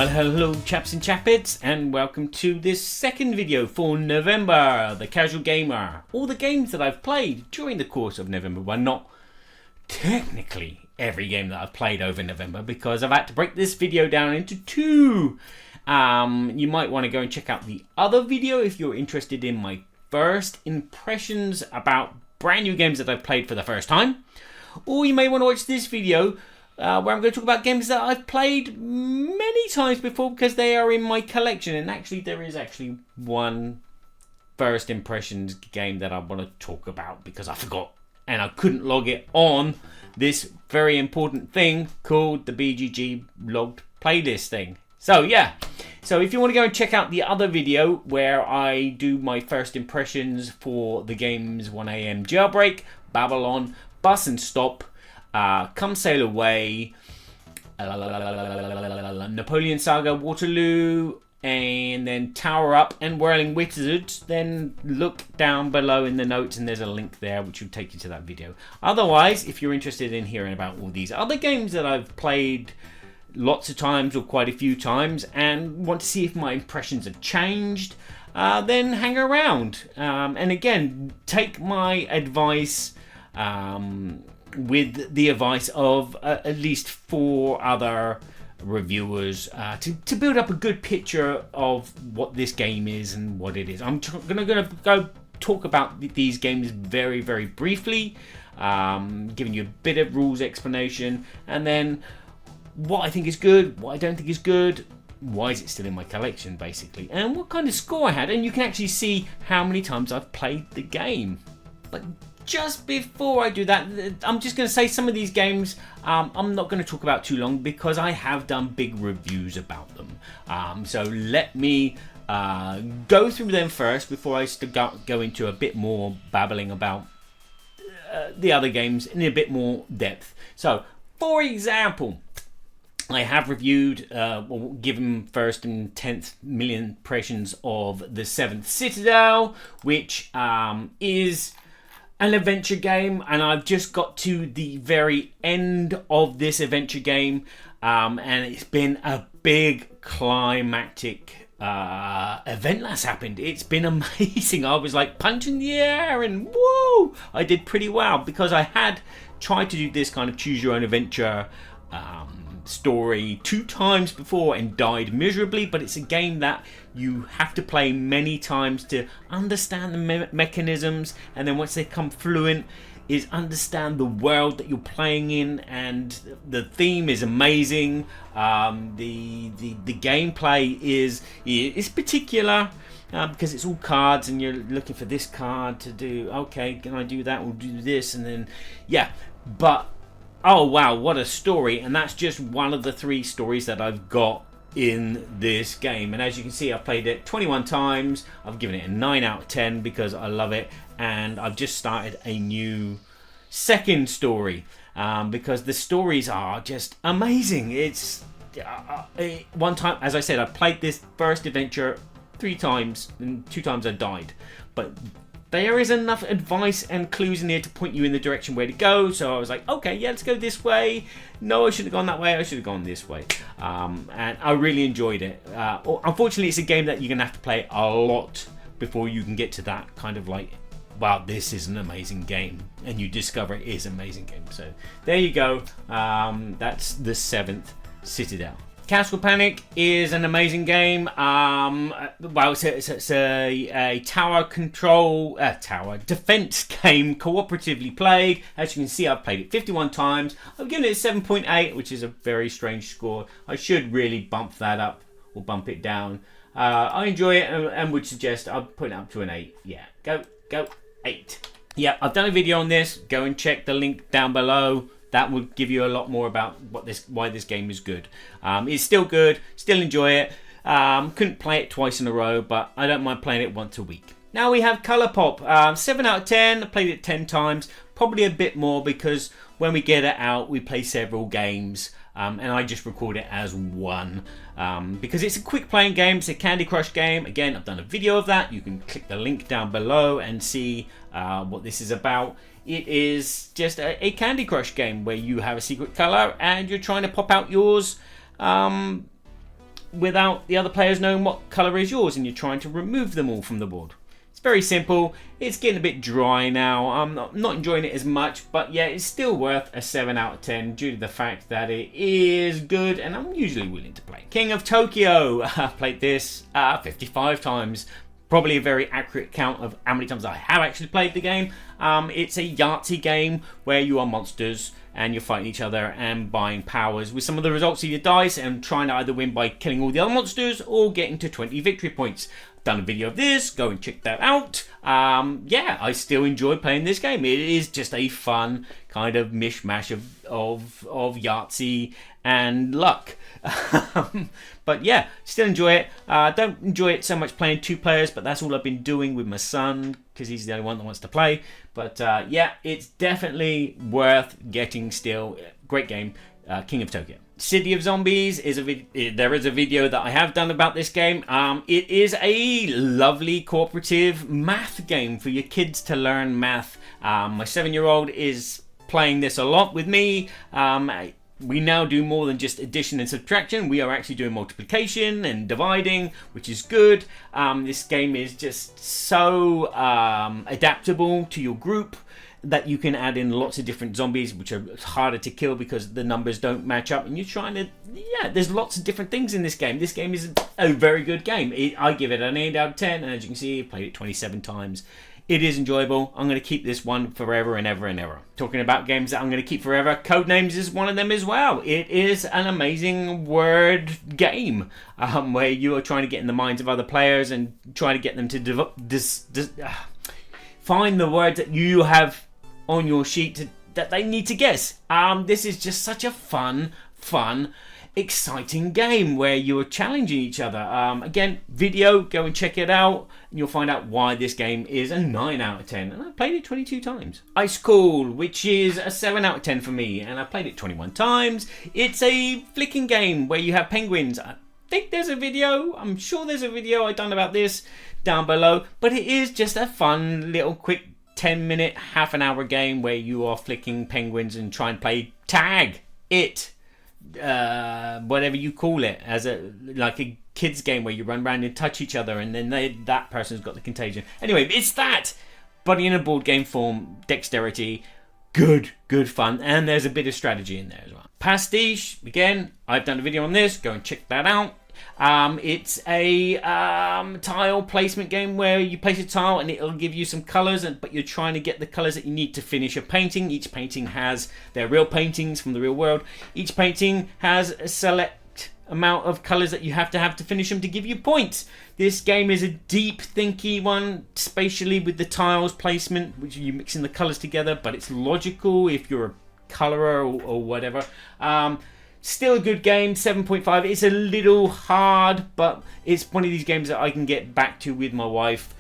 Well, hello chaps and chappets, and welcome to this second video for November, the Casual Gamer. All the games that I've played during the course of November. Well, not technically every game that I've played over November, because I've had to break this video down into two. You might want to go and check out the other video if you're interested in my first impressions about brand new games that I've played for the first time. Or you may want to watch this video where I'm going to talk about games that I've played many times before because they are in my collection. And actually, there is actually one first impressions game that I want to talk about because I forgot and I couldn't log it on this very important thing called the BGG logged playlist thing. So yeah, so if you want to go and check out the other video where I do my first impressions for the games 1am Jailbreak, Babylon, Bus and Stop, Come Sail Away, Napoleon Saga, Waterloo, and then Tower Up and Whirling Wizards, then look down below in the notes and there's a link there which will take you to that video. Otherwise, if you're interested in hearing about all these other games that I've played lots of times or quite a few times and want to see if my impressions have changed, then hang around. And again, take my advice with the advice of at least 4 other reviewers to build up a good picture of what this game is and what it is. I'm gonna go talk about these games very, very briefly, giving you a bit of rules explanation, and then what I think is good, what I don't think is good, why is it still in my collection basically, and what kind of score I had, and you can actually see how many times I've played the game. But just before I do that, I'm just going to say some of these games I'm not going to talk about too long because I have done big reviews about them. So let me go through them first before I go into a bit more babbling about the other games in a bit more depth. So, for example, I have reviewed, given first and 10th million impressions of the 7th Citadel, which is an adventure game, and I've just got to the very end of this adventure game, and it's been a big climactic event that's happened. It's been amazing. I was like punching the air and whoa, I did pretty well because I had tried to do this kind of choose your own adventure story 2 times before and died miserably, but it's a game that you have to play many times to understand the mechanisms, and then once they come fluent is understand the world that you're playing in, and the theme is amazing. The gameplay is particular because it's all cards and you're looking for this card to do, okay, can I do that, we'll do this, and then yeah, but oh wow, what a story. And that's just one of the 3 stories that I've got in this game. And as you can see, I've played it 21 times. I've given it a 9 out of 10 because I love it. And I've just started a new second story because the stories are just amazing. It's one time, as I said, I played this first adventure 3 times and 2 times I died. But there is enough advice and clues in here to point you in the direction where to go. So I was like, okay, yeah, let's go this way. No, I should have gone that way. I should have gone this way. And I really enjoyed it. Unfortunately, it's a game that you're going to have to play a lot before you can get to that kind of like, wow, this is an amazing game. And you discover it is an amazing game. So there you go. That's the 7th Citadel. Castle Panic is an amazing game. Well, it's a tower defense game, cooperatively played. As you can see, I've played it 51 times. I've given it a 7.8, which is a very strange score. I should really bump that up or bump it down. I enjoy it and would suggest I'll put it up to an 8. Yeah, go 8. Yeah, I've done a video on this. Go and check the link down below. That will give you a lot more about why this game is good. It's still good, still enjoy it. Couldn't play it twice in a row, but I don't mind playing it once a week. Now we have Colorpop. 7 out of 10. I played it 10 times. Probably a bit more because when we get it out, we play several games. And I just record it as one because it's a quick playing game. It's a Candy Crush game. Again, I've done a video of that. You can click the link down below and see what this is about. It is just a Candy Crush game where you have a secret color and you're trying to pop out yours without the other players knowing what colour is yours, and you're trying to remove them all from the board. It's very simple. It's getting a bit dry now. I'm not enjoying it as much, but yeah, it's still worth a 7 out of 10 due to the fact that it is good and I'm usually willing to play. King of Tokyo. I've played this 55 times. Probably a very accurate count of how many times I have actually played the game. It's a Yahtzee game where you are monsters and you're fighting each other and buying powers with some of the results of your dice and trying to either win by killing all the other monsters or getting to 20 victory points. Done a video of this, go and check that out. Yeah, I still enjoy playing this game. It is just a fun kind of mishmash of Yahtzee and luck. But yeah, still enjoy it. Don't enjoy it so much playing 2 players, but that's all I've been doing with my son because he's the only one that wants to play. But yeah, it's definitely worth getting still. Great game, King of Tokyo. City of Zombies is there is a video that I have done about this game. It is a lovely cooperative math game for your kids to learn math. My 7-year-old is playing this a lot with me. We now do more than just addition and subtraction. We are actually doing multiplication and dividing, which is good. This game is just so adaptable to your group that you can add in lots of different zombies, which are harder to kill because the numbers don't match up. And you're trying to, yeah, there's lots of different things in this game. This game is a very good game. I give it an 8 out of 10. And as you can see, I've played it 27 times. It is enjoyable. I'm going to keep this one forever and ever and ever. Talking about games that I'm going to keep forever, Codenames is one of them as well. It is an amazing word game where you are trying to get in the minds of other players and try to get them to find the words that you have on your sheet that they need to guess. This is just such a fun, exciting game where you're challenging each other. Again, video, go and check it out and you'll find out why this game is a 9 out of 10 and I played it 22 times. Icecool, which is a 7 out of 10 for me, and I played it 21 times. It's a flicking game where you have penguins. I think there's a video, I'm sure there's a video I've done about this down below, but it is just a fun little quick 10-minute, half an hour game where you are flicking penguins and try and play tag it, whatever you call it, as like a kids game where you run around and touch each other and then that person's got the contagion. Anyway, it's that, but in a board game form, dexterity, good fun, and there's a bit of strategy in there as well. Pastiche, again, I've done a video on this, go and check that out. It's a tile placement game where you place a tile and it'll give you some colours, but you're trying to get the colours that you need to finish a painting. Each painting has their real paintings from the real world. Each painting has a select amount of colours that you have to finish them to give you points. This game is a deep thinky one spatially with the tiles placement, which you mixing the colours together, but it's logical if you're a colourer or whatever. Still a good game, 7.5. It's a little hard, but it's one of these games that I can get back to with my wife.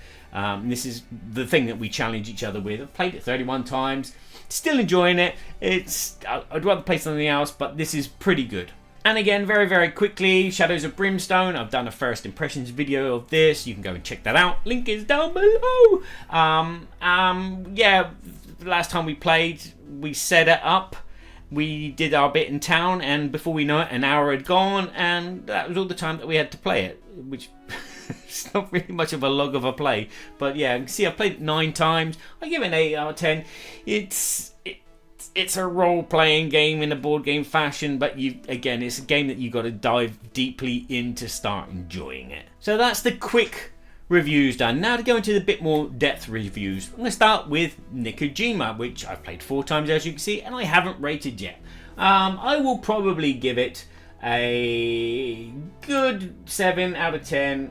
This is the thing that we challenge each other with. I've played it 31 times. Still enjoying it. I'd rather play something else, but this is pretty good. And again, very quickly, Shadows of Brimstone. I've done a first impressions video of this. You can go and check that out. Link is down below. Yeah, last time we played, we set it up. We did our bit in town, and before we know it, an hour had gone, and that was all the time that we had to play it, which is not really much of a log of a play. But yeah, you can see I've played it 9 times. I give it an 8 out of 10. It's a role-playing game in a board game fashion, but again, it's a game that you got to dive deeply in to start enjoying it. So that's the quick reviews done. Now to go into the bit more depth reviews, I'm going to start with Nekojima, which I've played 4 times as you can see, and I haven't rated yet. I will probably give it a good 7 out of 10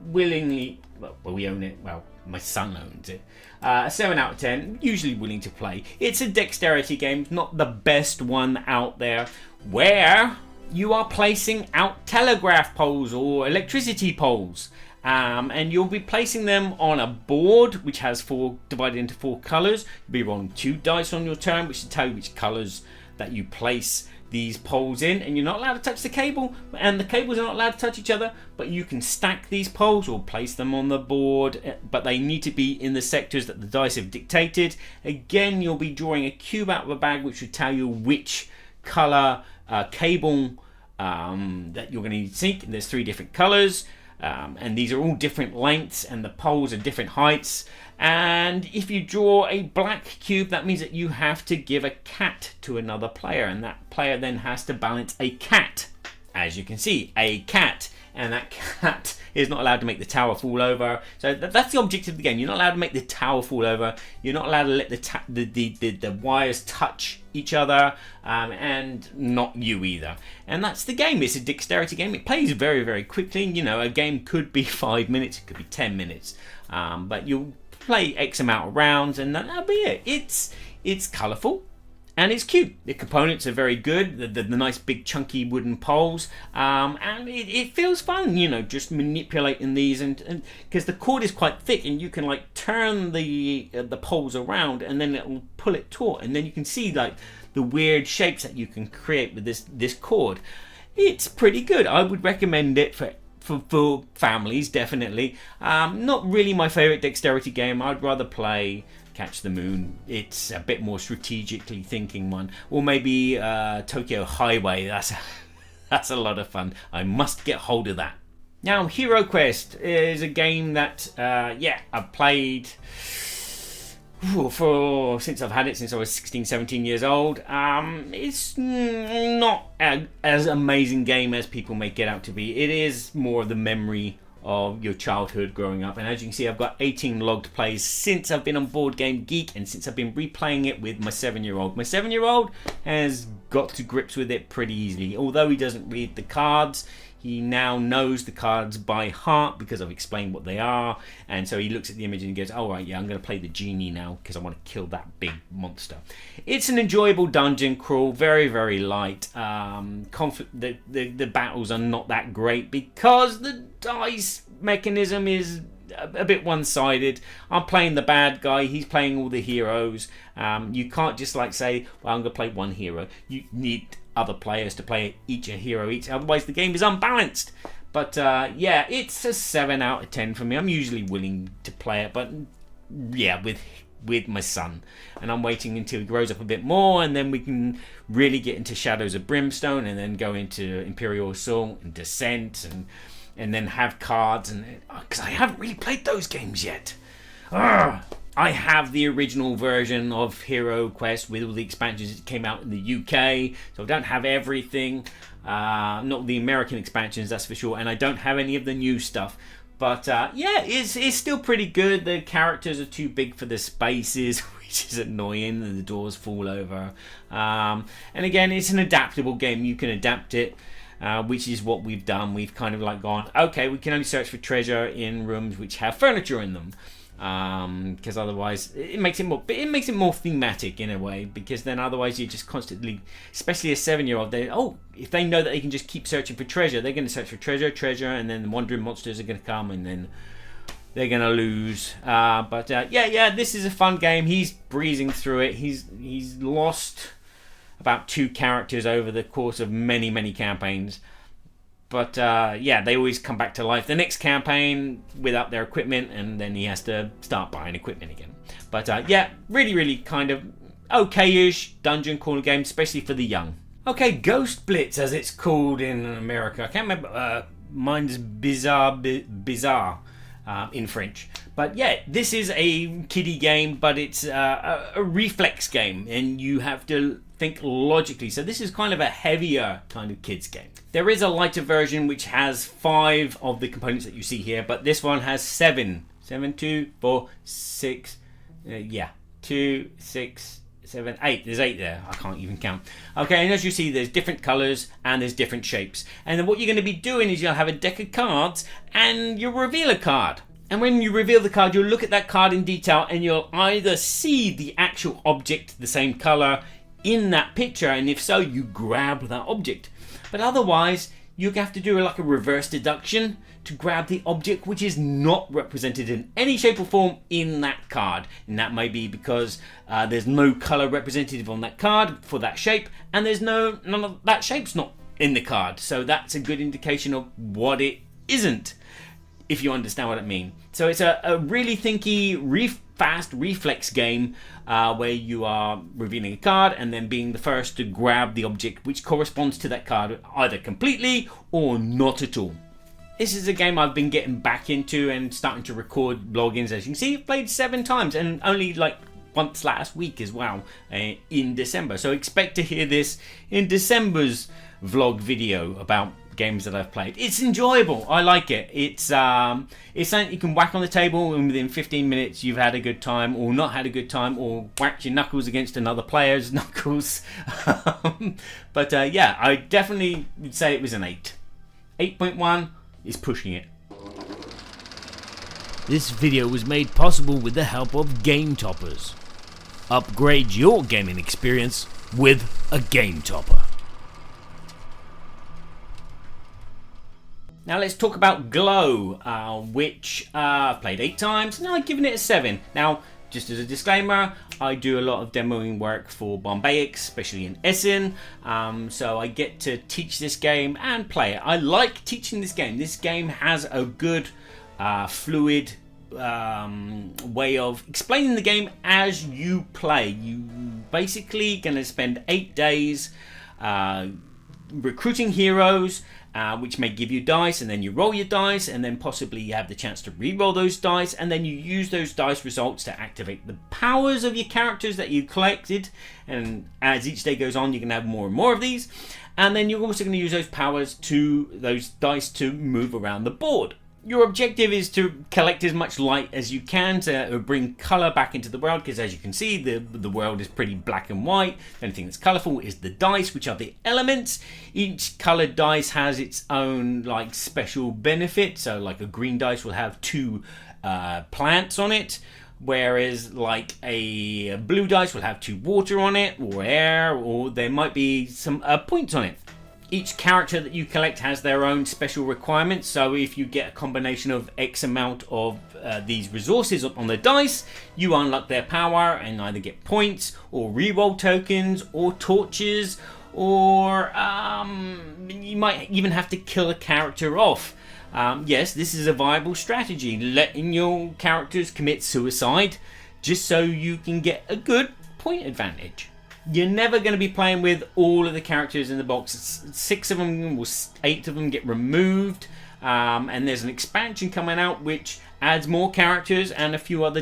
willingly. Well, we own it. Well, my son owns it. 7 out of 10, usually willing to play. It's a dexterity game, not the best one out there, where you are placing out telegraph poles or electricity poles. And you'll be placing them on a board which has divided into 4 colours. You'll be rolling 2 dice on your turn, which will tell you which colours that you place these poles in, and you're not allowed to touch the cable, and the cables are not allowed to touch each other, but you can stack these poles or place them on the board, but they need to be in the sectors that the dice have dictated. Again, you'll be drawing a cube out of a bag which will tell you which colour cable that you're going to need to sync. There's 3 different colors, and these are all different lengths, and the poles are different heights. And if you draw a black cube, that means that you have to give a cat to another player, and that player then has to balance a cat. As you can see, a cat, and that cat is not allowed to make the tower fall over. So that's the objective of the game. You're not allowed to make the tower fall over. You're not allowed to let the wires touch each other, and not you either. And that's the game. It's a dexterity game. It plays very, very quickly. You know, a game could be 5 minutes, it could be 10 minutes, but you'll play X amount of rounds, and that'll be it. It's colourful. And it's cute. The components are very good. The nice big chunky wooden poles, and it feels fun. You know, just manipulating these, and because the cord is quite thick, and you can like turn the poles around, and then it will pull it taut, and then you can see like the weird shapes that you can create with this cord. It's pretty good. I would recommend it for families, definitely. Not really my favorite dexterity game. I'd rather play Catch the Moon. It's a bit more strategically thinking one, or maybe Tokyo Highway. That's a lot of fun. I must get hold of that. Now, HeroQuest is a game that I've played since I've had it since I was 16, 17 years old. It's not as amazing game as people make it out to be. It is more of the memory of your childhood growing up, and as you can see, I've got 18 logged plays since I've been on Board Game Geek, and since I've been replaying it with my 7-year-old. My 7-year-old has got to grips with it pretty easily. Although he doesn't read the cards, he now knows the cards by heart because I've explained what they are, and so he looks at the image and he goes, "All right, yeah, I'm going to play the genie now because I want to kill that big monster." It's an enjoyable dungeon crawl, very, very light. The battles are not that great because the dice mechanism is a bit one-sided. I'm playing the bad guy, he's playing all the heroes. You can't just like say, well, I'm going to play one hero. You need other players to play a hero each, otherwise the game is unbalanced. But it's a 7 out of 10 for me. I'm usually willing to play it, but yeah, with my son, and I'm waiting until he grows up a bit more, and then we can really get into Shadows of Brimstone, and then go into Imperial Assault and Descent, and then have cards, and because I haven't really played those games yet. I have the original version of HeroQuest with all the expansions that came out in the UK, so I don't have everything. Not the American expansions, that's for sure, and I don't have any of the new stuff. But it's still pretty good. The characters are too big for the spaces, which is annoying, and the doors fall over. And again, it's an adaptable game. You can adapt it, which is what we've done. We've kind of like gone, okay, we can only search for treasure in rooms which have furniture in them. Because otherwise it makes it more thematic in a way, because then otherwise you're just constantly, especially a 7-year-old, if they know that they can just keep searching for treasure, they're going to search for treasure, and then the wandering monsters are going to come, and then they're going to lose. But this is a fun game. He's breezing through it. He's lost about 2 characters over the course of many campaigns. But they always come back to life the next campaign without their equipment, and then he has to start buying equipment again. But really kind of okay-ish dungeon crawler game, especially for the young. Okay, Ghost Blitz, as it's called in America. I can't remember. Mine's Bizarre in French. But yeah, this is a kiddie game, but it's a reflex game, and you have to think logically. So this is kind of a heavier kind of kids game. There is a lighter version which has 5 of the components that you see here, but this one has 7. 7, 2, 4, 6, 2, 6, 7, 8. There's 8 there. I can't even count. Okay, and as you see, there's different colours and there's different shapes. And then what you're going to be doing is you'll have a deck of cards and you'll reveal a card. And when you reveal the card, you'll look at that card in detail, and you'll either see the actual object, the same colour, in that picture, and if so, you grab that object. But otherwise, you have to do like a reverse deduction to grab the object which is not represented in any shape or form in that card. And that may be because there's no colour representative on that card for that shape, and there's none of that shape's not in the card. So that's a good indication of what it isn't, if you understand what I mean. So it's a really thinky fast reflex game where you are revealing a card and then being the first to grab the object which corresponds to that card, either completely or not at all. This is a game I've been getting back into and starting to record logins. As you can see, I've played 7 times and only like once last week as well, in December. So expect to hear this in December's vlog video about games that I've played. It's enjoyable. I like it. It's something you can whack on the table and within 15 minutes you've had a good time, or not had a good time, or whacked your knuckles against another player's knuckles. But yeah, I definitely would say it was an 8. 8.1 is pushing it. This video was made possible with the help of Game Toppers. Upgrade your gaming experience with a Game Topper. Now let's talk about Glow, which I've played 8 times and I've given it a 7. Now, just as a disclaimer, I do a lot of demoing work for Bombaic, especially in Essen, so I get to teach this game and play it. I like teaching this game. This game has a good, fluid way of explaining the game as you play. You basically gonna spend 8 days recruiting heroes, which may give you dice, and then you roll your dice, and then possibly you have the chance to re-roll those dice, and then you use those dice results to activate the powers of your characters that you collected. And as each day goes on, you can have more and more of these, and then you're also going to use those powers to those dice to move around the board. Your objective is to collect as much light as you can to bring colour back into the world, because as you can see, the world is pretty black and white. The only thing that's colourful is the dice, which are the elements. Each coloured dice has its own like special benefit. So like a green dice will have 2 plants on it, whereas like a blue dice will have 2 water on it, or air, or there might be some points on it. Each character that you collect has their own special requirements, so if you get a combination of X amount of these resources on the dice, you unlock their power and either get points, or reroll tokens, or torches, or you might even have to kill a character off. Yes, this is a viable strategy, letting your characters commit suicide just so you can get a good point advantage. You're never going to be playing with all of the characters in the box. 6 of them, or 8 of them get removed, and there's an expansion coming out which adds more characters and a few other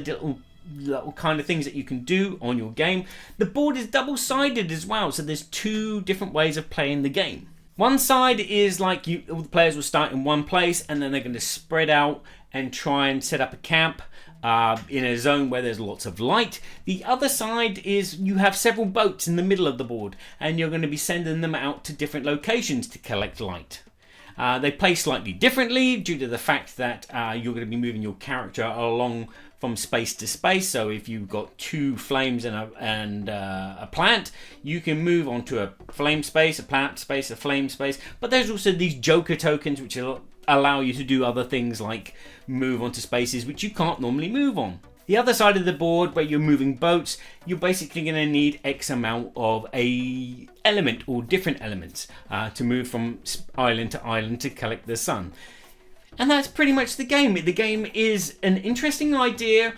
little kind of things that you can do on your game. The board is double-sided as well, so there's 2 different ways of playing the game. One side is like all the players will start in one place, and then they're going to spread out and try and set up a camp in a zone where there's lots of light. The other side is you have several boats in the middle of the board, and you're going to be sending them out to different locations to collect light. They play slightly differently due to the fact that you're going to be moving your character along from space to space. So if you've got 2 flames and a plant, you can move onto a flame space, a plant space, a flame space. But there's also these joker tokens which allow you to do other things like move onto spaces which you can't normally move on. The other side of the board, where you're moving boats, you're basically going to need X amount of a element or different elements to move from island to island to collect the sun. And that's pretty much the game. The game is an interesting idea,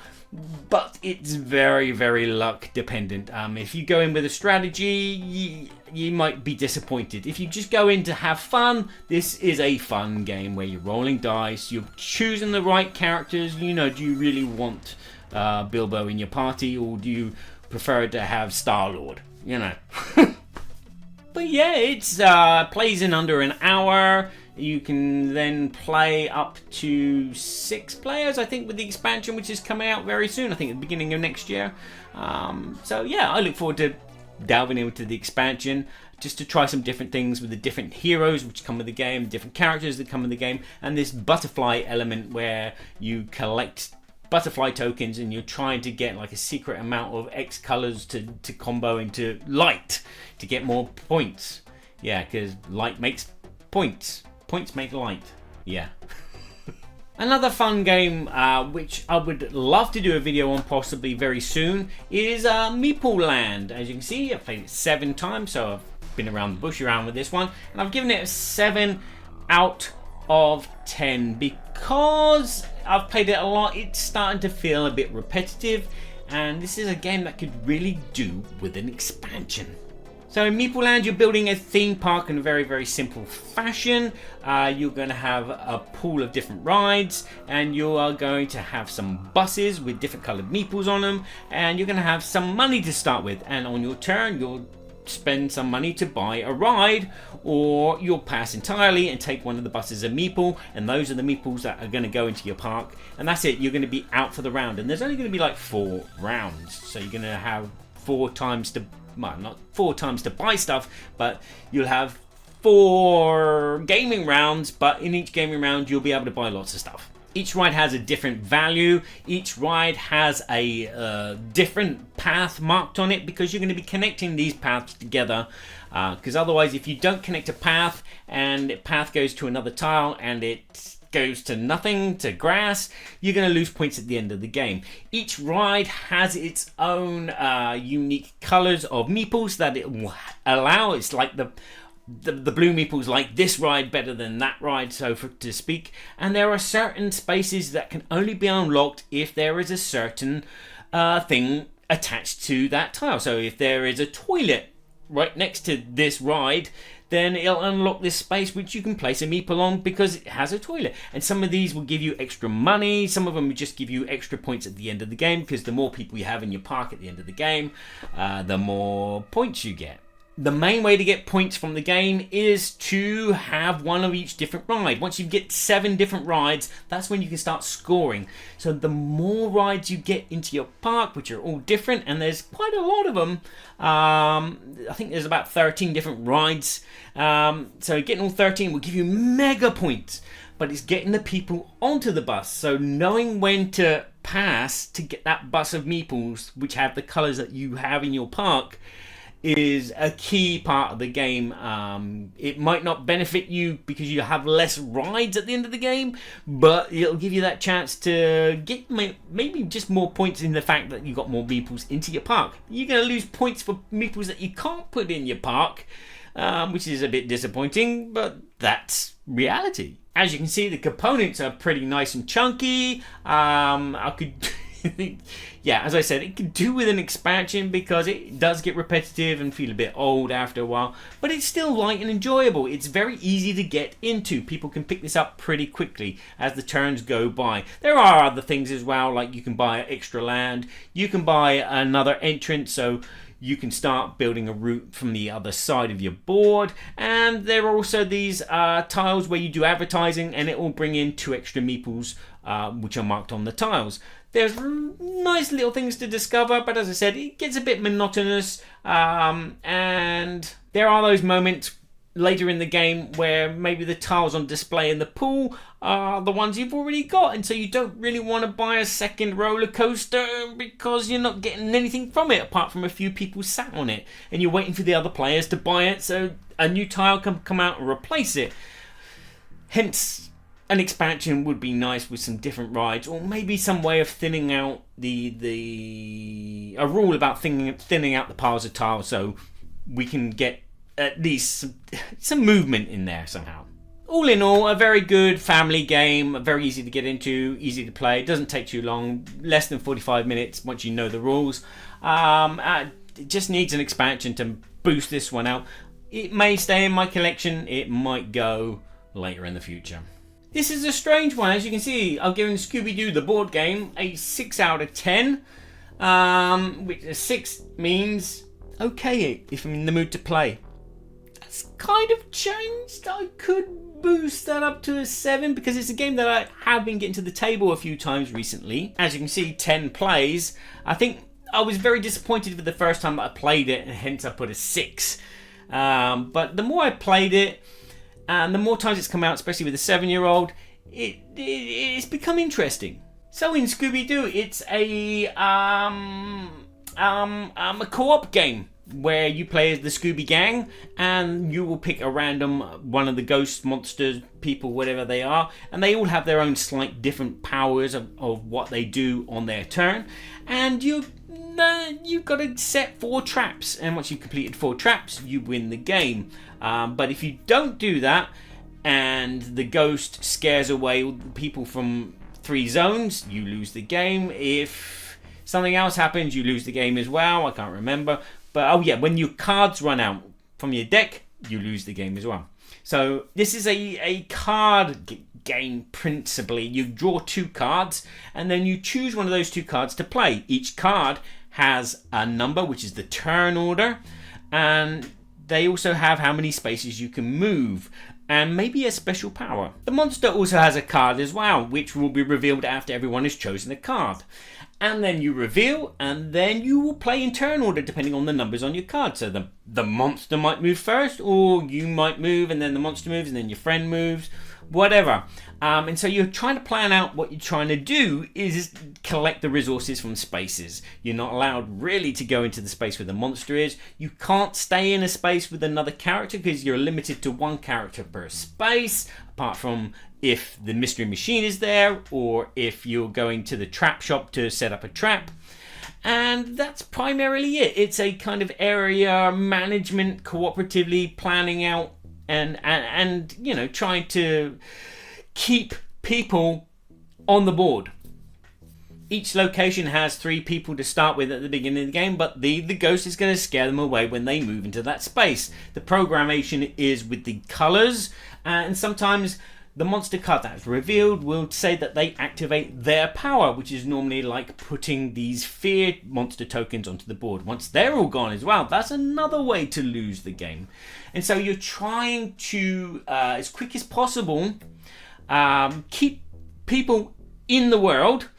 but it's very, very luck dependent. If you go in with a strategy, you might be disappointed. If you just go in to have fun, this is a fun game where you're rolling dice, you're choosing the right characters. You know, do you really want Bilbo in your party, or do you prefer to have Star-Lord? You know. But yeah, it's plays in under an hour. You can then play up to 6 players, I think, with the expansion, which is coming out very soon. I think at the beginning of next year. So yeah, I look forward to delving into the expansion just to try some different things with the different heroes which come with the game, different characters that come with the game, and this butterfly element where you collect butterfly tokens and you're trying to get like a secret amount of X colors to combo into light to get more points. Yeah, because light makes points. Points make light. Yeah. Another fun game which I would love to do a video on possibly very soon is Meeple Land. As you can see, I've played it 7 times, so I've been around the bush around with this one, and I've given it a 7 out of 10 because I've played it a lot. It's starting to feel a bit repetitive, and this is a game that could really do with an expansion. So in Meeple Land, you're building a theme park in a very, very simple fashion. You're going to have a pool of different rides, and you are going to have some buses with different coloured meeples on them, and you're going to have some money to start with, and on your turn you'll spend some money to buy a ride, or you'll pass entirely and take one of the buses a meeple, and those are the meeples that are going to go into your park, and that's it. You're going to be out for the round, and there's only going to be like 4 rounds, so you're going to have 4 times to, well, not 4 times to buy stuff, but you'll have 4 gaming rounds, but in each gaming round you'll be able to buy lots of stuff. Each ride has a different value. Each ride has a different path marked on it, because you're going to be connecting these paths together. Because otherwise, if you don't connect a path and the path goes to another tile and it goes to nothing, to grass, you're going to lose points at the end of the game. Each ride has its own unique colours of meeples that it will allow. It's like the blue meeples like this ride better than that ride, so to speak, and there are certain spaces that can only be unlocked if there is a certain thing attached to that tile. So if there is a toilet right next to this ride, then it'll unlock this space which you can place a meeple on because it has a toilet. And some of these will give you extra money, some of them will just give you extra points at the end of the game, because the more people you have in your park at the end of the game, the more points you get. The main way to get points from the game is to have one of each different ride. Once you get 7 different rides, that's when you can start scoring. So the more rides you get into your park, which are all different, and there's quite a lot of them. I think there's about 13 different rides. So getting all 13 will give you mega points. But it's getting the people onto the bus. So knowing when to pass to get that bus of meeples, which have the colours that you have in your park, is a key part of the game. It might not benefit you because you have less rides at the end of the game, but it'll give you that chance to get maybe just more points in the fact that you got more meeples into your park. You're going to lose points for meeples that you can't put in your park, which is a bit disappointing, but that's reality. As you can see, the components are pretty nice and chunky. I could... yeah, as I said, it could do with an expansion because it does get repetitive and feel a bit old after a while, but it's still light and enjoyable. It's very easy to get into. People can pick this up pretty quickly as the turns go by. There are other things as well, like you can buy extra land, you can buy another entrance, so you can start building a route from the other side of your board, and there are also these tiles where you do advertising, and it will bring in 2 extra meeples which are marked on the tiles. There's nice little things to discover, but as I said, it gets a bit monotonous, and there are those moments later in the game where maybe the tiles on display in the pool are the ones you've already got, and so you don't really want to buy a second roller coaster because you're not getting anything from it apart from a few people sat on it, and you're waiting for the other players to buy it so a new tile can come out and replace it. Hence, an expansion would be nice with some different rides, or maybe some way of thinning out a rule about thinning out the piles of tiles so we can get at least some movement in there somehow. All in all, a very good family game, very easy to get into, easy to play, doesn't take too long, less than 45 minutes once you know the rules. It just needs an expansion to boost this one out. It may stay in my collection, it might go later in the future. This is a strange one. As you can see, I'm giving Scooby-Doo the board game a 6 out of 10, which a 6 means okay if I'm in the mood to play. That's kind of changed. I could boost that up to a 7 because it's a game that I have been getting to the table a few times recently. As you can see, 10 plays. I think I was very disappointed with the first time that I played it, and hence I put a 6. But the more I played it, and the more times it's come out, especially with a 7-year-old, it's become interesting. So in Scooby-Doo, it's a co-op game where you play as the Scooby Gang, and you will pick a random one of the ghost monsters, people, whatever they are, and they all have their own slight different powers of what they do on their turn, and you've got to set 4 traps, and once you've completed 4 traps, you win the game. But if you don't do that, and the ghost scares away all the people from 3 zones, you lose the game. If something else happens, you lose the game as well. I can't remember. But oh yeah, when your cards run out from your deck, you lose the game as well. So this is a card game principally. You draw 2 cards and then you choose one of those 2 cards to play. Each card has a number, which is the turn order, and they also have how many spaces you can move and maybe a special power. The monster also has a card as well, which will be revealed after everyone has chosen a card. And then you reveal, and then you will play in turn order depending on the numbers on your card. So the monster might move first, or you might move and then the monster moves and then your friend moves, whatever. And so you're trying to plan out what you're trying to do is collect the resources from spaces. You're not allowed really to go into the space where the monster is. You can't stay in a space with another character because you're limited to 1 character per space, apart from if the mystery machine is there or if you're going to the trap shop to set up a trap. And that's primarily it. It's a kind of area management, cooperatively planning out and you know, trying to keep people on the board. Each location has 3 people to start with at the beginning of the game, but the ghost is going to scare them away when they move into that space. The programmation is with the colors, and sometimes the monster card that's revealed will say that they activate their power, which is normally like putting these fear monster tokens onto the board. Once they're all gone as well, that's another way to lose the game. And so you're trying to, as quick as possible, keep people in the world,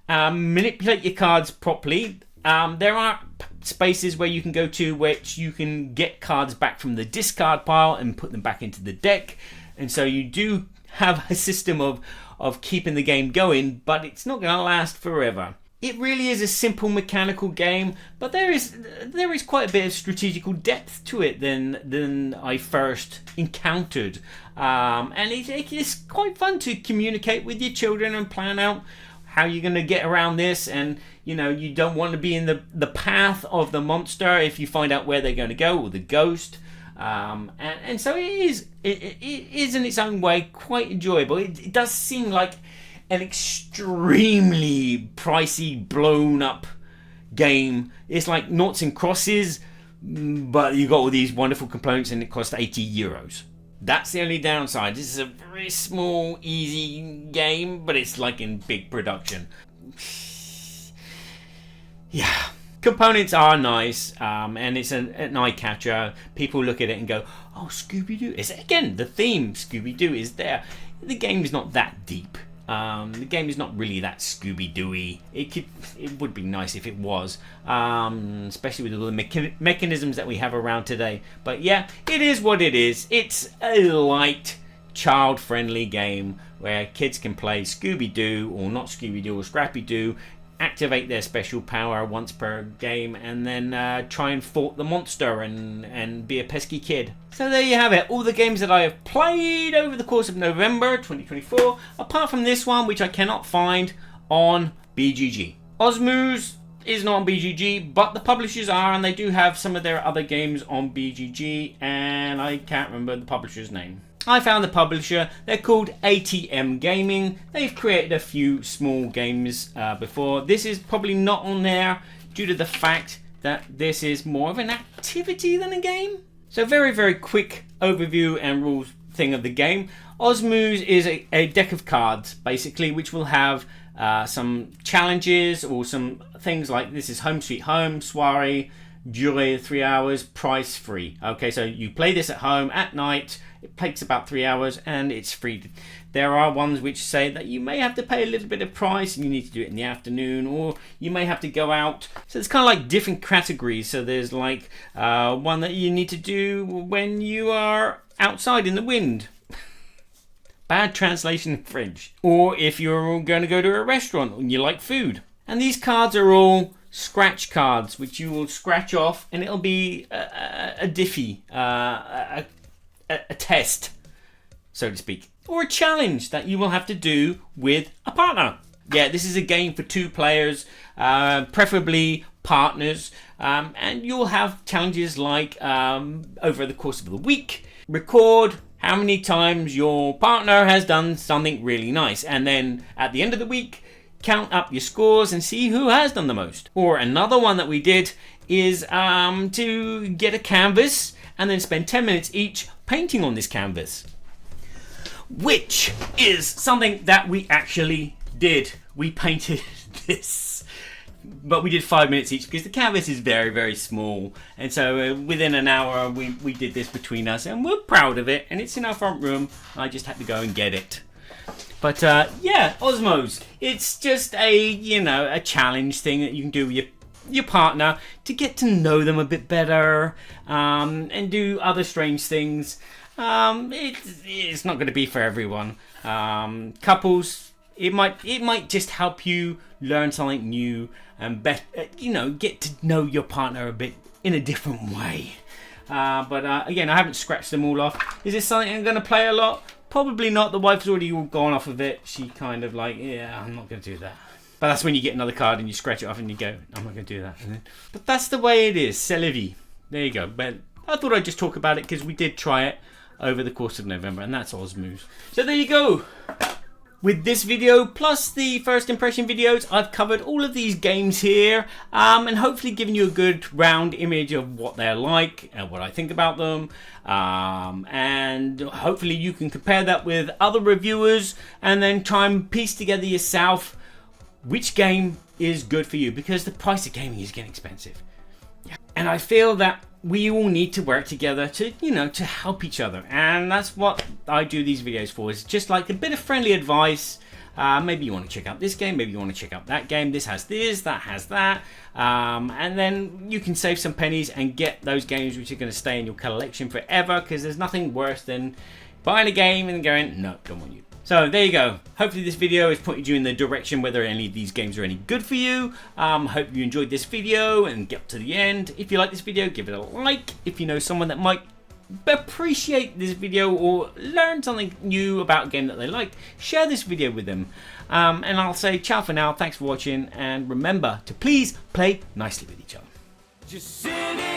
manipulate your cards properly. There are spaces where you can go to which you can get cards back from the discard pile and put them back into the deck. And so you do have a system of keeping the game going, but it's not going to last forever. It really is a simple mechanical game, but there is quite a bit of strategical depth to it than I first encountered. And it is quite fun to communicate with your children and plan out how you're going to get around this. And you know, you don't want to be in the path of the monster if you find out where they're going to go, or the ghost. And so it is in its own way quite enjoyable. It does seem like an extremely pricey, blown up game. It's like noughts and crosses, but you got all these wonderful components and it costs €80. That's the only downside. This is a very small, easy game, but it's like in big production. Yeah. Components are nice, and it's an eye catcher. People look at it and go, "Oh, Scooby-Doo!" It's again the theme. Scooby-Doo is there. The game is not that deep. The game is not really that Scooby-Doo-y. It would be nice if it was, especially with all the mechanisms that we have around today. But yeah, it is what it is. It's a light, child-friendly game where kids can play Scooby-Doo or not Scooby-Doo or Scrappy-Doo, activate their special power once per game, and then try and thwart the monster and be a pesky kid. So there you have it, all the games that I have played over the course of November 2024, apart from this one, which I cannot find on BGG. Osmooz is not on BGG, but the publishers are, and they do have some of their other games on BGG, and I can't remember the publisher's name. I found the publisher. They're called ATM Gaming. They've created a few small games before. This is probably not on there due to the fact that this is more of an activity than a game. So very, very quick overview and rules thing of the game. Osmooz is a deck of cards, basically, which will have some challenges or some things like this is Home Sweet Home, Soiree, Durée 3 hours, price free. Okay, so you play this at home at night. It takes about 3 hours and it's free. There are ones which say that you may have to pay a little bit of price and you need to do it in the afternoon, or you may have to go out. So it's kind of like different categories. So there's like one that you need to do when you are outside in the wind. Bad translation in French. Or if you're going to go to a restaurant and you like food. And these cards are all scratch cards, which you will scratch off and it'll be a diffie, a test, so to speak, or a challenge that you will have to do with a partner. Yeah, this is a game for 2 players, preferably partners, and you'll have challenges like over the course of the week, record how many times your partner has done something really nice, and then at the end of the week, count up your scores and see who has done the most. Or another one that we did is to get a canvas and then spend 10 minutes each painting on this canvas, which is something that we actually did. We painted this, but we did 5 minutes each because the canvas is very, very small, and so within an hour we did this between us, and we're proud of it, and it's in our front room. I just had to go and get it. But yeah, Osmooz, it's just a challenge thing that you can do with your partner to get to know them a bit better, and do other strange things. It's not going to be for everyone. Couples, it might just help you learn something new and get to know your partner a bit in a different way. But again, I haven't scratched them all off. Is this something I'm going to play a lot? Probably not. The wife's already all gone off of it. She kind of like, yeah, I'm not going to do that. But that's when you get another card and you scratch it off and you go, I'm not going to do that. But that's the way it is. C'est la vie. There you go. But I thought I'd just talk about it because we did try it over the course of November, and that's Osmooz. So there you go. With this video, plus the first impression videos, I've covered all of these games here, and hopefully given you a good round image of what they're like and what I think about them. And hopefully you can compare that with other reviewers and then try and piece together yourself which game is good for you, because the price of gaming is getting expensive. And I feel that we all need to work together to, to help each other. And that's what I do these videos for, is just like a bit of friendly advice. Maybe you want to check out this game, maybe you want to check out that game. This has this, that has that. And then you can save some pennies and get those games which are going to stay in your collection forever, because there's nothing worse than buying a game and going, no, don't want you. So there you go. Hopefully this video has pointed you in the direction whether any of these games are any good for you. Hope you enjoyed this video and get to the end. If you like this video, give it a like. If you know someone that might appreciate this video or learn something new about a game that they like, share this video with them. And I'll say ciao for now. Thanks for watching, and remember to please play nicely with each other. Just sitting